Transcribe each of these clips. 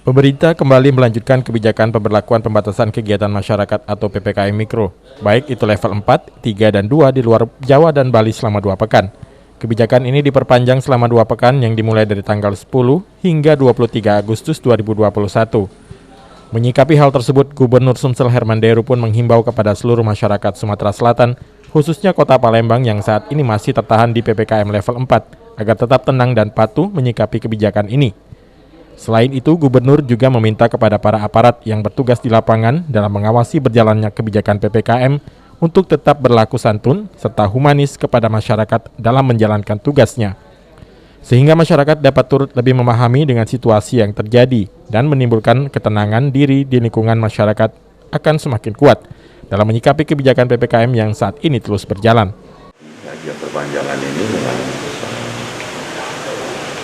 Pemerintah kembali melanjutkan kebijakan pemberlakuan pembatasan kegiatan masyarakat atau PPKM Mikro, baik itu level 4, 3, dan 2 di luar Jawa dan Bali selama 2 pekan. Kebijakan ini diperpanjang selama 2 pekan yang dimulai dari tanggal 10 hingga 23 Agustus 2021. Menyikapi hal tersebut, Gubernur Sumsel Herman Deru pun menghimbau kepada seluruh masyarakat Sumatera Selatan, khususnya Kota Palembang yang saat ini masih tertahan di PPKM level 4, agar tetap tenang dan patuh menyikapi kebijakan ini. Selain itu, Gubernur juga meminta kepada para aparat yang bertugas di lapangan dalam mengawasi berjalannya kebijakan PPKM untuk tetap berlaku santun serta humanis kepada masyarakat dalam menjalankan tugasnya. Sehingga masyarakat dapat turut lebih memahami dengan situasi yang terjadi dan menimbulkan ketenangan diri di lingkungan masyarakat akan semakin kuat dalam menyikapi kebijakan PPKM yang saat ini terus berjalan. Ya, perpanjangan ini dengan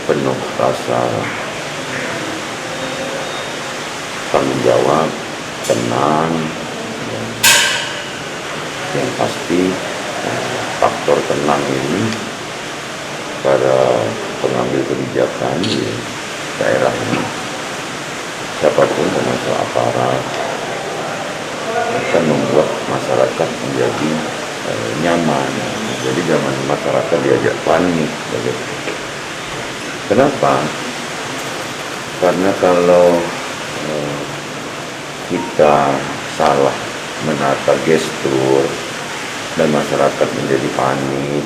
penuh rasa tanggung jawab, tenang, yang pasti faktor tenang ini para pengambil kebijakan di daerah ini, siapapun termasuk aparat, akan membuat masyarakat menjadi nyaman. Jadi jangan masyarakat diajak panik. Kenapa? Karena kalau kita salah menata gestur dan masyarakat menjadi panik,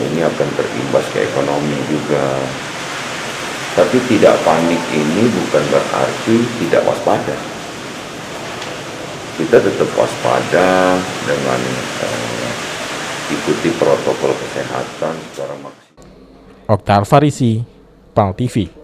ini akan terimbas ke ekonomi juga. Tapi tidak panik ini bukan berarti tidak waspada. Kita tetap waspada dengan ikuti protokol kesehatan secara maksimal. Oktar Farisi, PAL TV.